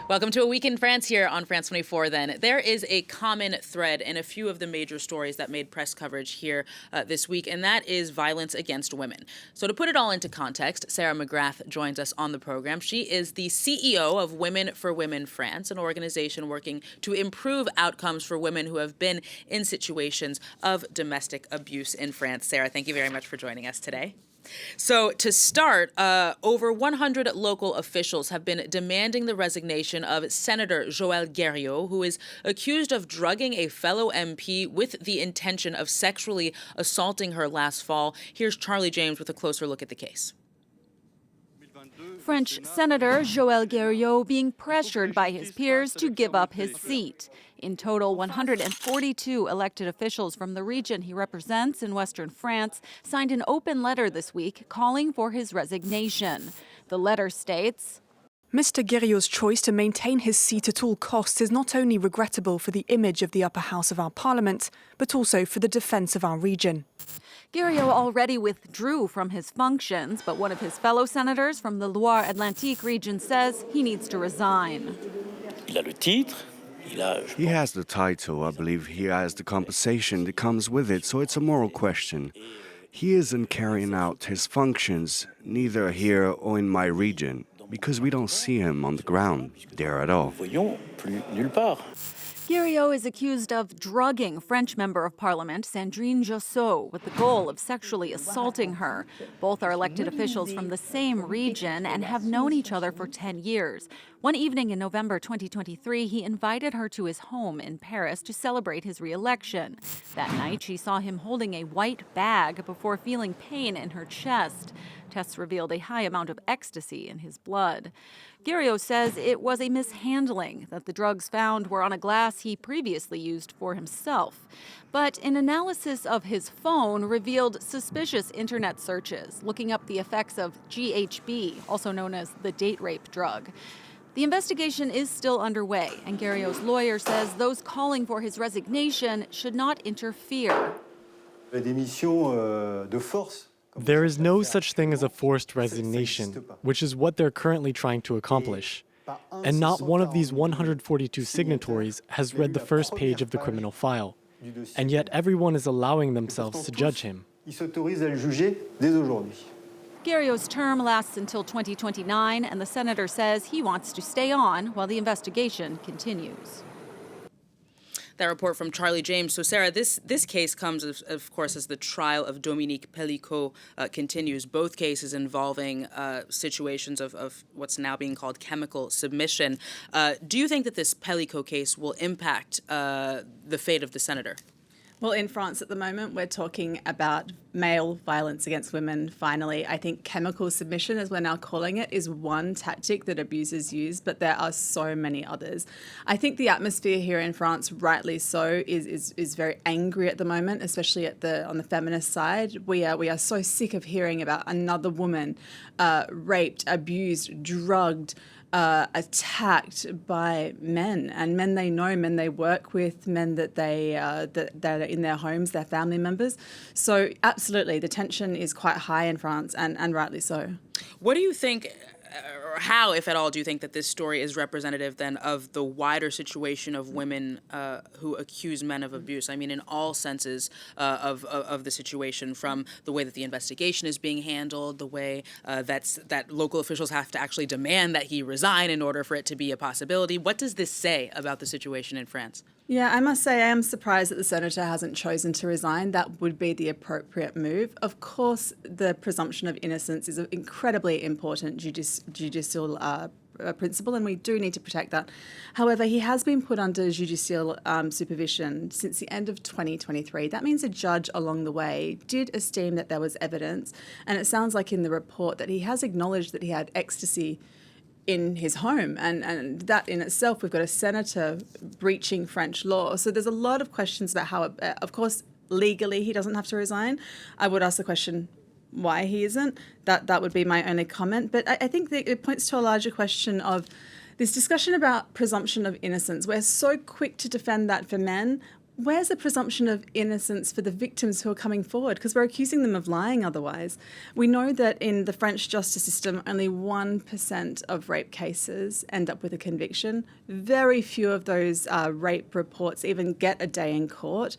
Welcome to A Week in France here on France 24 then. There is a common thread in a few of the major stories that made press coverage here this week, and that is violence against women. So to put it all into context, Sarah McGrath joins us on the program. She is the CEO of Women for Women France, an organization working to improve outcomes for women who have been in situations of domestic abuse in France. Sarah, thank you very much for joining us today. So to start, over 100 local officials have been demanding the resignation of Senator Joël Guerriau, who is accused of drugging a fellow MP with the intention of sexually assaulting her last fall. Here's Charlie James with a closer look at the case. French Senator Joël Guerriau being pressured by his peers to give up his seat. In total, 142 elected officials from the region he represents in Western France signed an open letter this week calling for his resignation. The letter states, Mr. Guerriau's choice to maintain his seat at all costs is not only regrettable for the image of the upper house of our parliament, but also for the defence of our region. Guerriau already withdrew from his functions, but one of his fellow senators from the Loire-Atlantique region says he needs to resign. He has the title. I believe he has the compensation that comes with it, so it's a moral question. He isn't carrying out his functions, neither here or in my region, because we don't see him on the ground there at all. Guerriau is accused of drugging French Member of Parliament Sandrine Jousseau with the goal of sexually assaulting her. Both are elected officials from the same region and have known each other for 10 years. One evening in November 2023, he invited her to his home in Paris to celebrate his re-election. That night, she saw him holding a white bag before feeling pain in her chest. Tests revealed a high amount of ecstasy in his blood. Guerriau says it was a mishandling, that the drugs found were on a glass he previously used for himself. But an analysis of his phone revealed suspicious internet searches, looking up the effects of GHB, also known as the date rape drug. The investigation is still underway, and Guerriau's lawyer says those calling for his resignation should not interfere. There is no such thing as a forced resignation, which is what they're currently trying to accomplish. And not one of these 142 signatories has read the first page of the criminal file. And yet everyone is allowing themselves to judge him. Guerriau's term lasts until 2029, and the senator says he wants to stay on while the investigation continues. That report from Charlie James. So, Sarah, this case comes, of course, as the trial of Dominique Pellicot continues. Both cases involving situations of what's now being called chemical submission. Do you think that this Pellicot case will impact the fate of the senator? Well, in France at the moment, we're talking about male violence against women, finally. I think chemical submission, as we're now calling it, is one tactic that abusers use, but there are so many others. I think the atmosphere here in France, rightly so, is very angry at the moment, especially on the feminist side. We are so sick of hearing about another woman raped, abused, drugged, attacked by men, and men they know, men they work with, men that are in their homes, their family members. So absolutely, the tension is quite high in France, and rightly so. What do you think, or how, if at all, do you think that this story is representative then of the wider situation of women who accuse men of abuse? I mean, in all senses of the situation, from the way that the investigation is being handled, the way that local officials have to actually demand that he resign in order for it to be a possibility. What does this say about the situation in France? Yeah, I must say I am surprised that the senator hasn't chosen to resign. That would be the appropriate move. Of course, the presumption of innocence is an incredibly important judicial principle, and we do need to protect that. However, he has been put under judicial supervision since the end of 2023. That means a judge along the way did esteem that there was evidence, and it sounds like in the report that he has acknowledged that he had ecstasy in his home, and that in itself, we've got a senator breaching French law. So there's a lot of questions about how, of course, legally he doesn't have to resign. I would ask the question why he isn't. That would be my only comment. But I think that it points to a larger question of this discussion about presumption of innocence. We're so quick to defend that for men. where's the presumption of innocence for the victims who are coming forward? Because we're accusing them of lying otherwise. We know that in the French justice system, only 1% of rape cases end up with a conviction. Very few of those rape reports even get a day in court.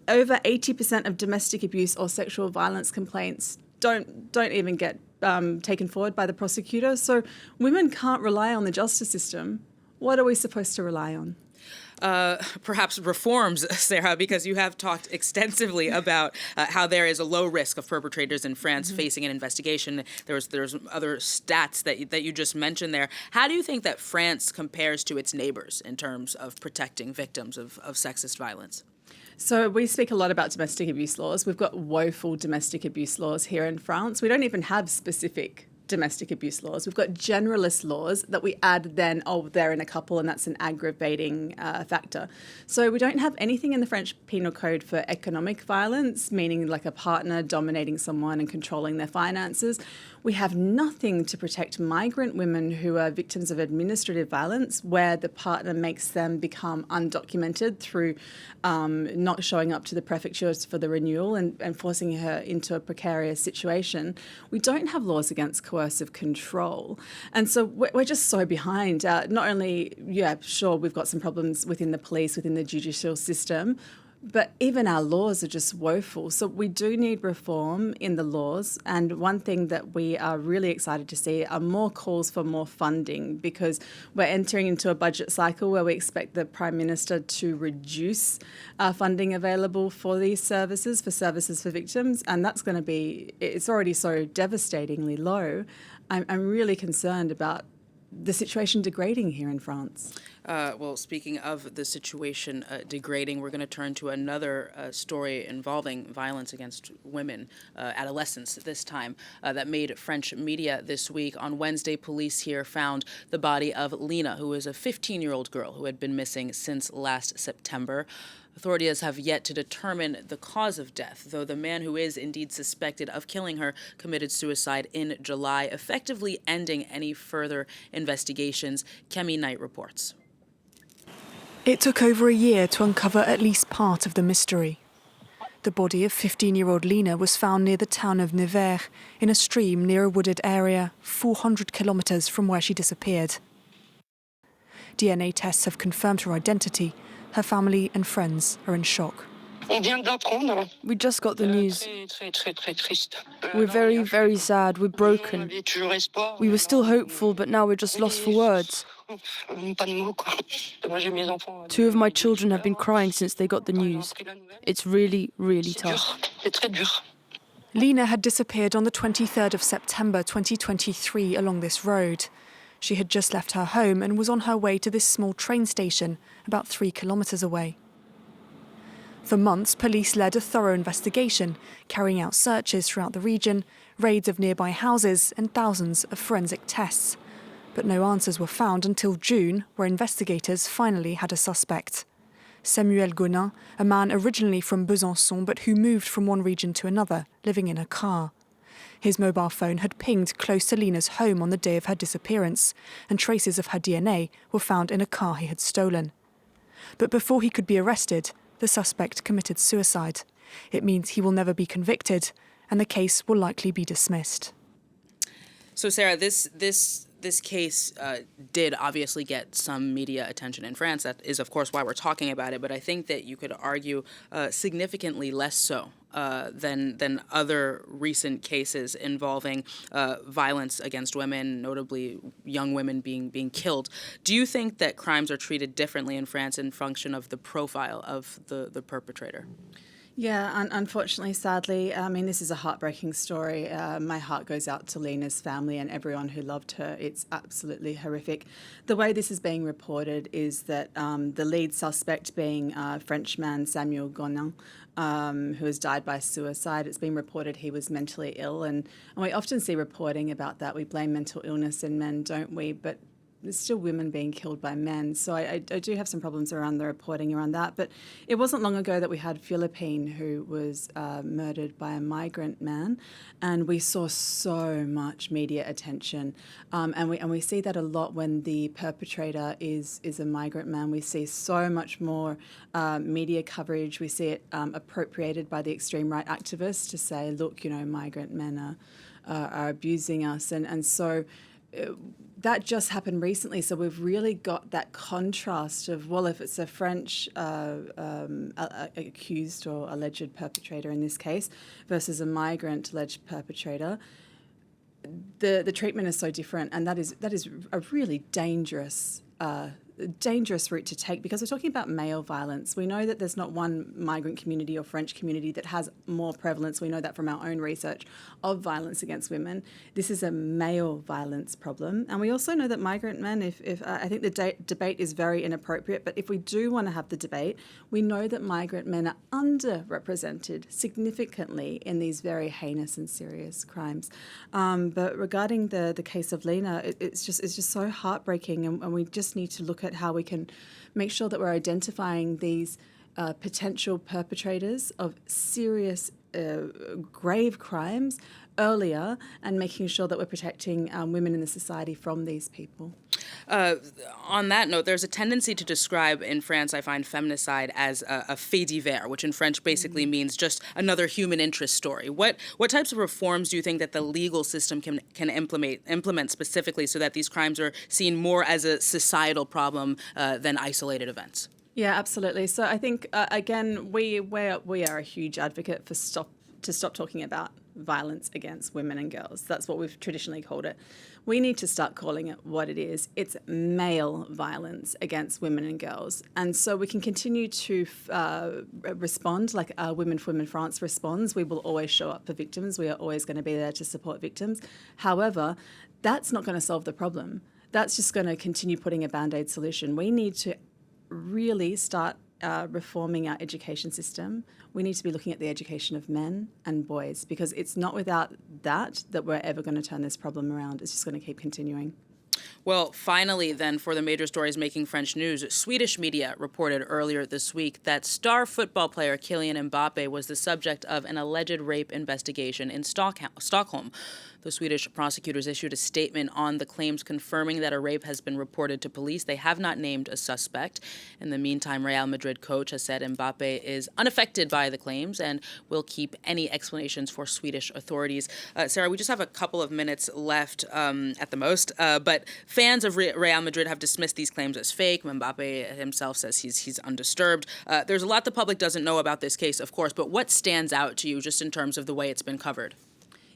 Over 80% of domestic abuse or sexual violence complaints don't even get taken forward by the prosecutor. So women can't rely on the justice system. What are we supposed to rely on? Perhaps reforms, Sarah, because you have talked extensively about how there is a low risk of perpetrators in France facing an investigation. There's other stats that you just mentioned there. How do you think that France compares to its neighbors in terms of protecting victims of sexist violence? So we speak a lot about domestic abuse laws. We've got woeful domestic abuse laws here in France. We don't even have specific domestic abuse laws. We've got generalist laws that we add then, they're in a couple and that's an aggravating factor. So we don't have anything in the French Penal Code for economic violence, meaning like a partner dominating someone and controlling their finances. We have nothing to protect migrant women who are victims of administrative violence, where the partner makes them become undocumented through not showing up to the prefectures for the renewal and forcing her into a precarious situation. We don't have laws against coercive control. And so we're just so behind. Not only, sure, we've got some problems within the police, within the judicial system, but even our laws are just woeful. So we do need reform in the laws. And one thing that we are really excited to see are more calls for more funding, because we're entering into a budget cycle where we expect the Prime Minister to reduce funding available for these services for victims. And that's going to be, it's already so devastatingly low. I'm really concerned about the situation degrading here in France. Well, speaking of the situation degrading, we're going to turn to another story involving violence against women, adolescents this time, that made French media this week. On Wednesday, police here found the body of Lena, who is a 15-year-old girl who had been missing since last September. Authorities have yet to determine the cause of death, though the man who is indeed suspected of killing her committed suicide in July, effectively ending any further investigations. Kemi Knight reports. It took over a year to uncover at least part of the mystery. The body of 15-year-old Lena was found near the town of Nevers, in a stream near a wooded area, 400 kilometres from where she disappeared. DNA tests have confirmed her identity. Her family and friends are in shock. We just got the news. We're very, very sad. We're broken. We were still hopeful, but now we're just lost for words. 2 of my children have been crying since they got the news. It's really, really tough. Lena had disappeared on the 23rd of September 2023 along this road. She had just left her home and was on her way to this small train station about 3 kilometres away. For months, police led a thorough investigation, carrying out searches throughout the region, raids of nearby houses and thousands of forensic tests. But no answers were found until June, where investigators finally had a suspect. Samuel Gonin, a man originally from Besançon but who moved from one region to another, living in a car. His mobile phone had pinged close to Lena's home on the day of her disappearance, and traces of her DNA were found in a car he had stolen. But before he could be arrested, the suspect committed suicide. It means he will never be convicted, and the case will likely be dismissed. So, Sarah, this case did obviously get some media attention in France. That is, of course, why we're talking about it. But I think that you could argue significantly less so than other recent cases involving violence against women, notably young women being killed. Do you think that crimes are treated differently in France in function of the profile of the perpetrator? Yeah, unfortunately, sadly, I mean, this is a heartbreaking story. My heart goes out to Lena's family and everyone who loved her. It's absolutely horrific. The way this is being reported is that the lead suspect being Frenchman Samuel Gonin, who has died by suicide. It's been reported he was mentally ill, and we often see reporting about that. We blame mental illness in men, don't we? But there's still women being killed by men. So I do have some problems around the reporting around that. But it wasn't long ago that we had Philippine who was murdered by a migrant man, and we saw so much media attention. And we see that a lot when the perpetrator is a migrant man. We see so much more media coverage. We see it appropriated by the extreme right activists to say, look, migrant men are abusing us. And so that just happened recently. So we've really got that contrast of, well, if it's a French accused or alleged perpetrator in this case versus a migrant alleged perpetrator, the treatment is so different, and that is a really dangerous route to take, because we're talking about male violence. We know that there's not one migrant community or French community that has more prevalence. We know that from our own research of violence against women. This is a male violence problem. And we also know that migrant men, if I think the debate is very inappropriate, but if we do want to have the debate, we know that migrant men are underrepresented significantly in these very heinous and serious crimes. But regarding the case of Lena, it's just so heartbreaking, and we just need to look at how we can make sure that we're identifying these potential perpetrators of serious, grave crimes earlier, and making sure that we're protecting women in the society from these people. On that note, there's a tendency to describe in France, I find, feminicide as a fait divers, which in French basically means just another human interest story. What types of reforms do you think that the legal system can implement specifically so that these crimes are seen more as a societal problem than isolated events? Yeah, absolutely. So I think, again, we are a huge advocate for to stop talking about violence against women and girls. That's what we've traditionally called it. We need to start calling it what it is. It's male violence against women and girls. And so we can continue to respond like Women for Women France responds. We will always show up for victims. We are always going to be there to support victims. However, that's not going to solve the problem. That's just going to continue putting a Band-Aid solution. We need to really start reforming our education system. We need to be looking at the education of men and boys, because it's not without that we're ever going to turn this problem around. It's just going to keep continuing. Well, finally, then, for the major stories making French news, Swedish media reported earlier this week that star football player Kylian Mbappé was the subject of an alleged rape investigation in Stockholm. The Swedish prosecutors issued a statement on the claims confirming that a rape has been reported to police. They have not named a suspect. In the meantime, Real Madrid coach has said Mbappé is unaffected by the claims and will keep any explanations for Swedish authorities. Sarah, we just have a couple of minutes left at the most, but fans of Real Madrid have dismissed these claims as fake. Mbappé himself says he's undisturbed. There's a lot the public doesn't know about this case, of course, but what stands out to you just in terms of the way it's been covered?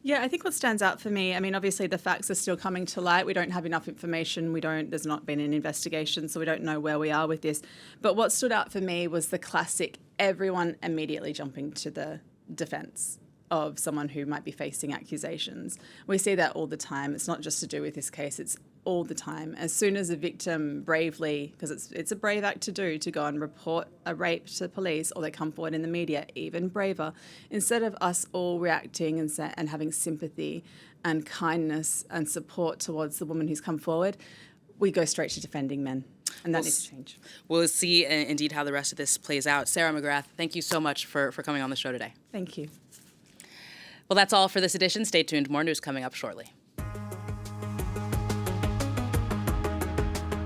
Yeah, I think what stands out for me, I mean, obviously the facts are still coming to light. We don't have enough information. There's not been an investigation, so we don't know where we are with this. But what stood out for me was the classic everyone immediately jumping to the defense of someone who might be facing accusations. We see that all the time. It's not just to do with this case, it's all the time. As soon as a victim bravely, because it's a brave act to do, to go and report a rape to police, or they come forward in the media, even braver, instead of us all reacting and having sympathy and kindness and support towards the woman who's come forward, we go straight to defending men. And that needs to change. We'll see indeed how the rest of this plays out. Sarah McGrath, thank you so much for coming on the show today. Thank you. Well, that's all for this edition. Stay tuned. More news coming up shortly.